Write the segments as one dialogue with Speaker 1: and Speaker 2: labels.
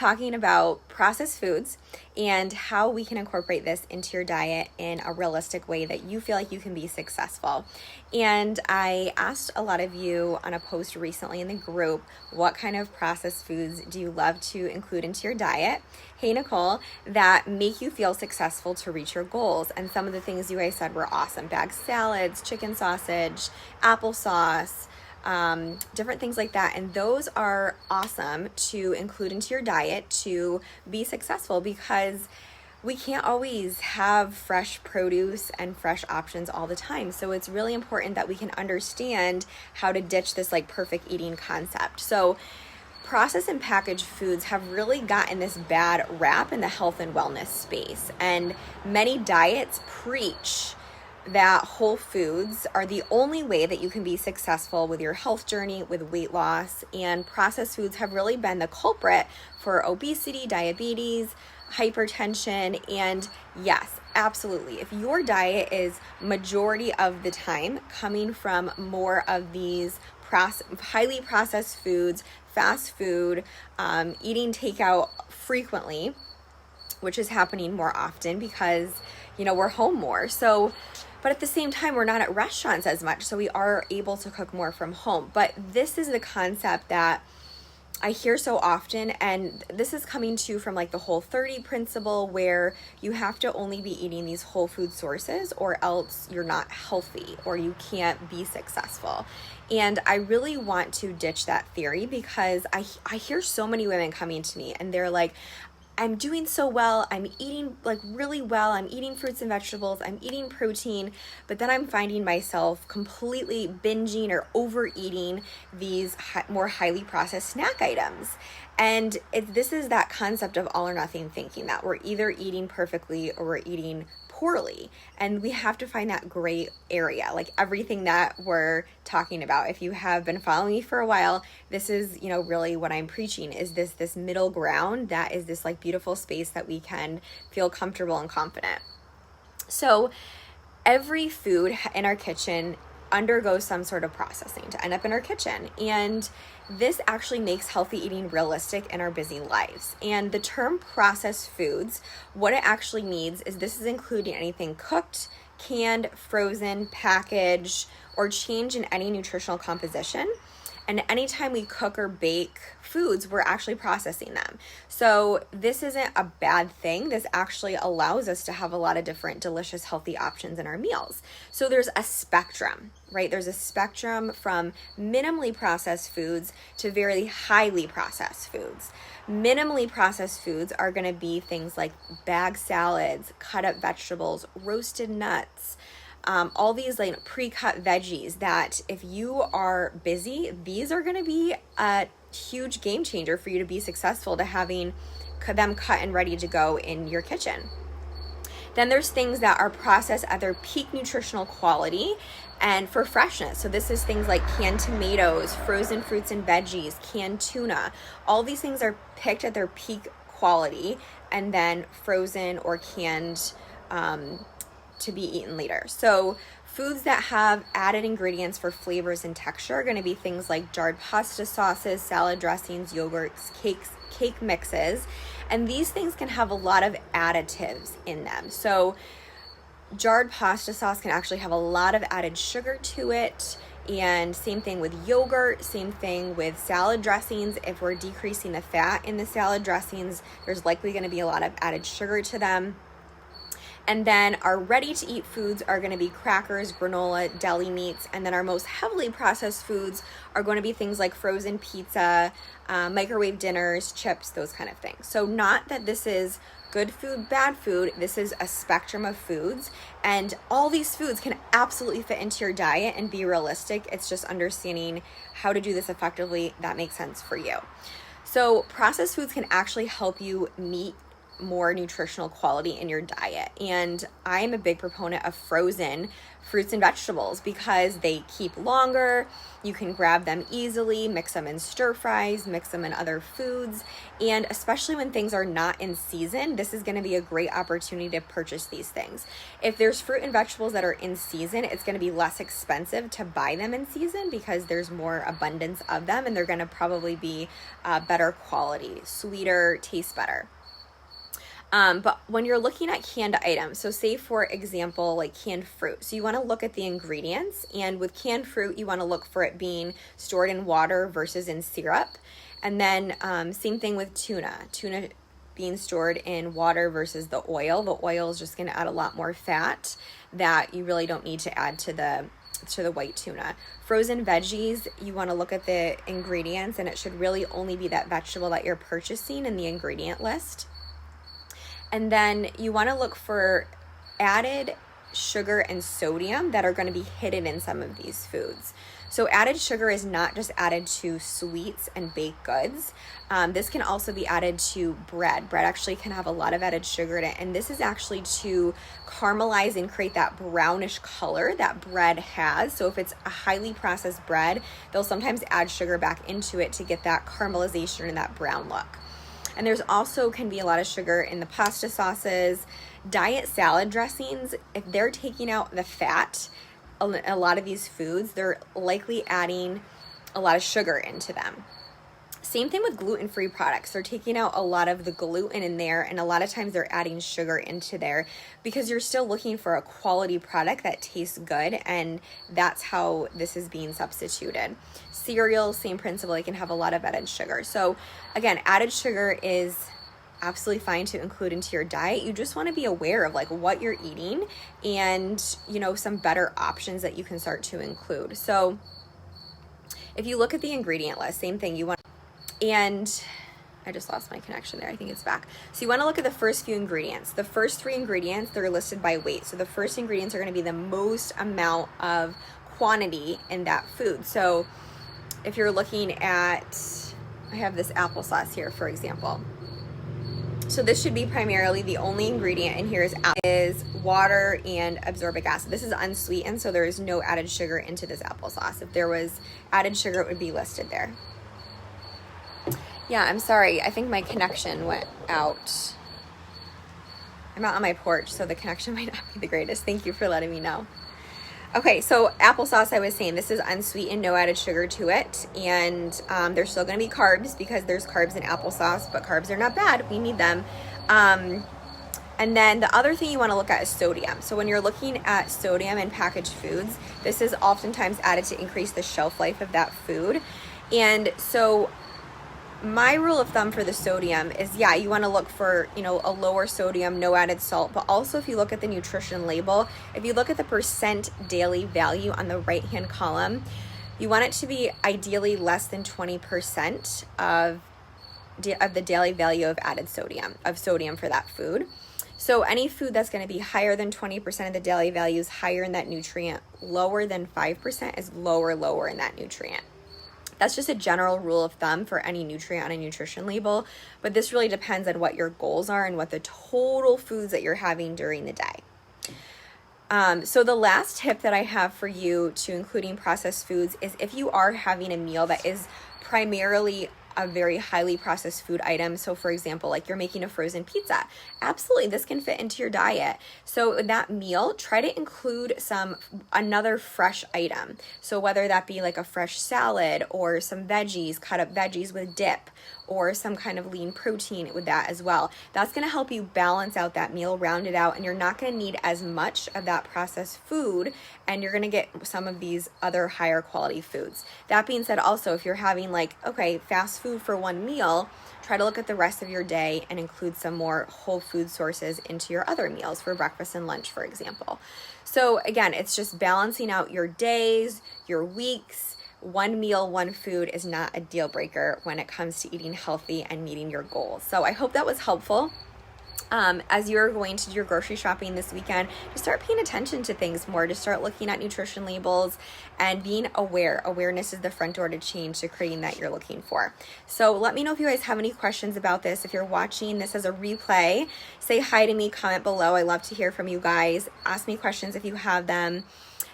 Speaker 1: talking about processed foods and how we can incorporate this into your diet in a realistic way that you feel like you can be successful. And I asked a lot of you on a post recently in the group, what kind of processed foods do you love to include into your diet? Hey, Nicole, that make you feel successful to reach your goals. And some of the things you guys said were awesome. Bag salads, chicken sausage, applesauce, different things like that. And those are awesome to include into your diet to be successful, because we can't always have fresh produce and fresh options all the time. So it's really important that we can understand how to ditch this like perfect eating concept. So processed and packaged foods have really gotten this bad rap in the health and wellness space. And many diets preach that whole foods are the only way that you can be successful with your health journey, with weight loss, and processed foods have really been the culprit for obesity, diabetes, hypertension, and yes, absolutely. If your diet is majority of the time coming from more of these highly processed foods, fast food, eating takeout frequently, which is happening more often because, we're home more. But at the same time, we're not at restaurants as much, so we are able to cook more from home. But this is the concept that I hear so often, and this is coming from like the Whole30 principle, where you have to only be eating these whole food sources or else you're not healthy or you can't be successful. And I really want to ditch that theory, because I hear so many women coming to me and they're like, I'm doing so well, I'm eating like really well, I'm eating fruits and vegetables, I'm eating protein, but then I'm finding myself completely binging or overeating these more highly processed snack items. And this is that concept of all or nothing thinking, that we're either eating perfectly or we're eating poorly. And we have to find that gray area, like everything that we're talking about. If you have been following me for a while, this is, really what I'm preaching is this middle ground that is this like beautiful space that we can feel comfortable and confident. So every food in our kitchen undergoes some sort of processing to end up in our kitchen. And this actually makes healthy eating realistic in our busy lives. And the term processed foods, what it actually means is this is including anything cooked, canned, frozen, packaged, or changed in any nutritional composition. And anytime we cook or bake foods, we're actually processing them. So this isn't a bad thing. This actually allows us to have a lot of different delicious, healthy options in our meals. So there's a spectrum, right? There's a spectrum from minimally processed foods to very highly processed foods. Minimally processed foods are going to be things like bag salads, cut up vegetables, roasted nuts, all these like pre-cut veggies that if you are busy, these are going to be a huge game changer for you to be successful, to having them cut and ready to go in your kitchen. Then there's things that are processed at their peak nutritional quality and for freshness. So this is things like canned tomatoes, frozen fruits and veggies, canned tuna. All these things are picked at their peak quality and then frozen or canned to be eaten later. So foods that have added ingredients for flavors and texture are going to be things like jarred pasta sauces, salad dressings, yogurts, cake mixes, and these things can have a lot of additives in them. So jarred pasta sauce can actually have a lot of added sugar to it, and same thing with yogurt, same thing with salad dressings. If we're decreasing the fat in the salad dressings, there's likely going to be a lot of added sugar to them. And then our ready-to-eat foods are going to be crackers, granola, deli meats. And then our most heavily processed foods are going to be things like frozen pizza, microwave dinners, chips, those kind of things. So not that this is good food, bad food. This is a spectrum of foods. And all these foods can absolutely fit into your diet and be realistic. It's just understanding how to do this effectively that makes sense for you. So processed foods can actually help you meet more nutritional quality in your diet. And I'm a big proponent of frozen fruits and vegetables because they keep longer. You can grab them easily, mix them in stir fries, mix them in other foods. And especially when things are not in season, this is going to be a great opportunity to purchase these things. If there's fruit and vegetables that are in season, it's going to be less expensive to buy them in season because there's more abundance of them, and they're going to probably be better quality, sweeter, taste better. But when you're looking at canned items, so say for example, like canned fruit, so you want to look at the ingredients, and with canned fruit, you want to look for it being stored in water versus in syrup. And then same thing with tuna being stored in water versus the oil. The oil is just going to add a lot more fat that you really don't need to add to the white tuna. Frozen veggies, you want to look at the ingredients, and it should really only be that vegetable that you're purchasing in the ingredient list. And then you want to look for added sugar and sodium that are going to be hidden in some of these foods. So added sugar is not just added to sweets and baked goods. This can also be added to bread. Bread actually can have a lot of added sugar in it. And this is actually to caramelize and create that brownish color that bread has. So if it's a highly processed bread, they'll sometimes add sugar back into it to get that caramelization and that brown look. And there's also can be a lot of sugar in the pasta sauces. Diet salad dressings, if they're taking out the fat, a lot of these foods, they're likely adding a lot of sugar into them. Same thing with gluten-free products. They're taking out a lot of the gluten in there, and a lot of times they're adding sugar into there because you're still looking for a quality product that tastes good, and that's how this is being substituted. Cereal, same principle, they can have a lot of added sugar. So again, added sugar is absolutely fine to include into your diet. You just want to be aware of like what you're eating and, you know, some better options that you can start to include. So if you look at the ingredient list, same thing, you want, and I just lost my connection there. I think it's back. So you want to look at the first few ingredients. The first 3 ingredients, they're listed by weight. So the first ingredients are going to be the most amount of quantity in that food. So if you're looking at, I have this applesauce here, for example. So this should be primarily the only ingredient in here is water and ascorbic acid. This is unsweetened, so there is no added sugar into this applesauce. If there was added sugar, it would be listed there. Yeah, I'm sorry. I think my connection went out. I'm out on my porch, so the connection might not be the greatest. Thank you for letting me know. Okay, so applesauce, I was saying, this is unsweetened, no added sugar to it, and there's still going to be carbs because there's carbs in applesauce, but carbs are not bad. We need them. And then the other thing you want to look at is sodium. So when you're looking at sodium in packaged foods, this is oftentimes added to increase the shelf life of that food. And so my rule of thumb for the sodium is, yeah, you want to look for, you know, a lower sodium, no added salt, but also if you look at the nutrition label, if you look at the percent daily value on the right-hand column, you want it to be ideally less than 20% of the daily value of added sodium, for that food. So any food that's going to be higher than 20% of the daily value is higher in that nutrient, lower than 5% is lower in that nutrient. That's just a general rule of thumb for any nutrient on a nutrition label, but this really depends on what your goals are and what the total foods that you're having during the day. So the last tip that I have for you to including processed foods is if you are having a meal that is primarily a very highly processed food item. So for example, like you're making a frozen pizza, absolutely, this can fit into your diet. So in that meal, try to include another fresh item. So whether that be like a fresh salad or some veggies, cut up veggies with dip, or some kind of lean protein with that as well. That's going to help you balance out that meal, round it out, and you're not going to need as much of that processed food, and you're going to get some of these other higher quality foods. That being said, also, if you're having like, okay, fast food for one meal, try to look at the rest of your day and include some more whole food sources into your other meals for breakfast and lunch, for example. So again, it's just balancing out your days, your weeks. One meal, one food is not a deal breaker when it comes to eating healthy and meeting your goals. So I hope that was helpful. as you're going to do your grocery shopping this weekend, just start paying attention to things more, to start looking at nutrition labels and being aware. Awareness is the front door to change, to creating that you're looking for. So let me know if you guys have any questions about this. If you're watching this as a replay, say hi to me, comment below. I love to hear from you guys. Ask me questions if you have them.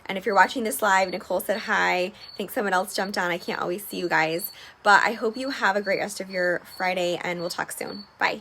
Speaker 1: And if you're watching this live, Nicole said hi. I think someone else jumped on. I can't always see you guys. But I hope you have a great rest of your Friday, and we'll talk soon. Bye.